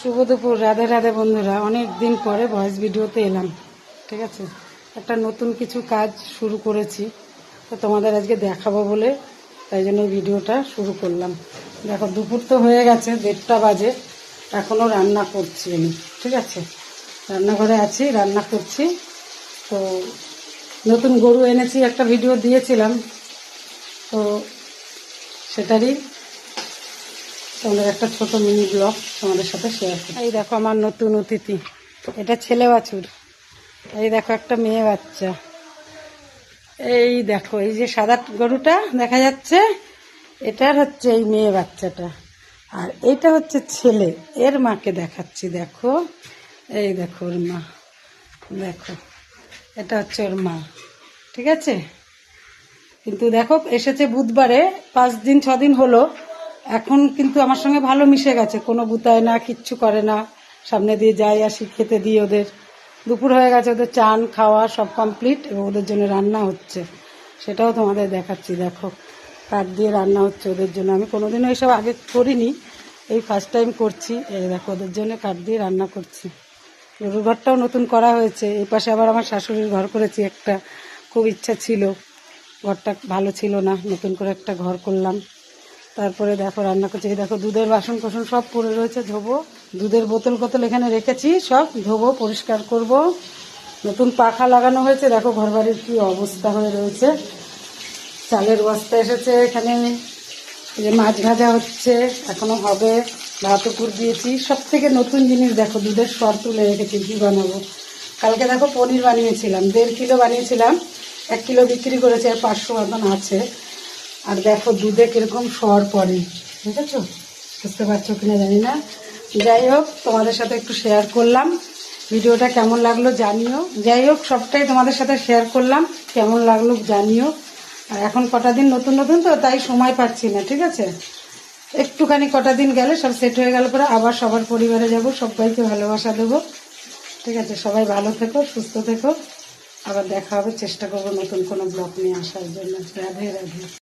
শুভ দুপুর, রাধে রাধে বন্ধুরা। অনেক দিন পরে ভয়েস ভিডিওতে এলাম, ঠিক আছে। একটা নতুন কিছু কাজ শুরু করেছি, তো তোমাদের আজকে দেখাবো বলে তাই জন্য এই ভিডিওটা শুরু করলাম। দেখো দুপুর তো হয়ে গেছে, 1:30 বাজে, এখনও রান্না করছি আমি, ঠিক আছে। রান্নাঘরে আছি, রান্না করছি। তো নতুন গরু এনেছি, একটা ভিডিও দিয়েছিলাম, তো সেটারই তোমাদের একটা ছোট মিনি ব্লগ তোমাদের সাথে শেয়ার করি। এই দেখো আমার নতুন অতিথি, এটা ছেলে বাছুর। এই দেখো একটা মেয়ে বাচ্চা। এই দেখো এই যে সাদা গরুটা দেখা যাচ্ছে, এটার হচ্ছে এই মেয়ে বাচ্চাটা, আর এটা হচ্ছে ছেলে। এর মাকে দেখাচ্ছি, দেখো এই দেখো ওর মা, দেখো এটা হচ্ছে ওর মা, ঠিক আছে। কিন্তু দেখো এসেছে বুধবারে, 5 দিন 6 দিন হলো, এখন কিন্তু আমার সঙ্গে ভালো মিশে গেছে, কোনো গুতায় না, কিচ্ছু করে না, সামনে দিয়ে যাই আসি, খেতে দিই ওদের। দুপুর হয়ে গেছে, ওদের চান খাওয়া সব কমপ্লিট, এবং ওদের জন্য রান্না হচ্ছে, সেটাও তোমাদের দেখাচ্ছি। দেখো কাঠ দিয়ে রান্না হচ্ছে ওদের জন্য, আমি কোনোদিনও এইসব আগে করিনি, এই ফার্স্ট টাইম করছি। এই দেখো ওদের জন্য কাঠ দিয়ে রান্না করছি। গরুর ঘরটাও নতুন করা হয়েছে, এই পাশে আবার আমার শাশুড়ির ঘর করেছি একটা, খুব ইচ্ছা ছিল, ঘরটা ভালো ছিল না, নতুন করে একটা ঘর করলাম। তারপরে দেখো রান্না করছি, দেখো দুধের বাসন কোসন সব পড়ে রয়েছে, ধোবো। দুধের বোতল এখানে রেখেছি, সব ধোবো, পরিষ্কার করব। নতুন পাখা লাগানো হয়েছে, দেখো ঘরবাড়ির কি অবস্থা হয়ে রয়েছে। চালের বস্তা এসেছে এখানে, এই যে মাছ ভাজা হচ্ছে, এখনো হবে। ভাত উপর দিয়েছি, সব থেকে নতুন জিনিস দেখো, দুধের সর তুলে রেখেছি, কি বানাবো। কালকে দেখো পনির বানিয়েছিলাম, 1.5 কিলো বানিয়েছিলাম, 1 কিলো বিক্রি করেছে, আর 500 মতন আছে। আর দেখো দুধে কিরকম সর পড়ে, বুঝেছো, বুঝতে পারছো কিনা জানি না। যাই হোক তোমাদের সাথে একটু শেয়ার করলাম, ভিডিওটা কেমন লাগলো জানিও। যাই হোক সবটাই তোমাদের সাথে শেয়ার করলাম, কেমন লাগলো জানিও। আর এখন কটা দিন নতুন নতুন তো, তাই সময় পাচ্ছি না, ঠিক আছে। একটুখানি কটা দিন গেলে সব সেট হয়ে গেল পরে আবার সবার পরিবারে যাব, সবাইকে ভালোবাসা দেবো, ঠিক আছে। সবাই ভালো থেকো, সুস্থ থেকো, আবার দেখা হবে, চেষ্টা করবো নতুন কোনো ব্লগ নিয়ে আসার জন্য। রাধে রাধে।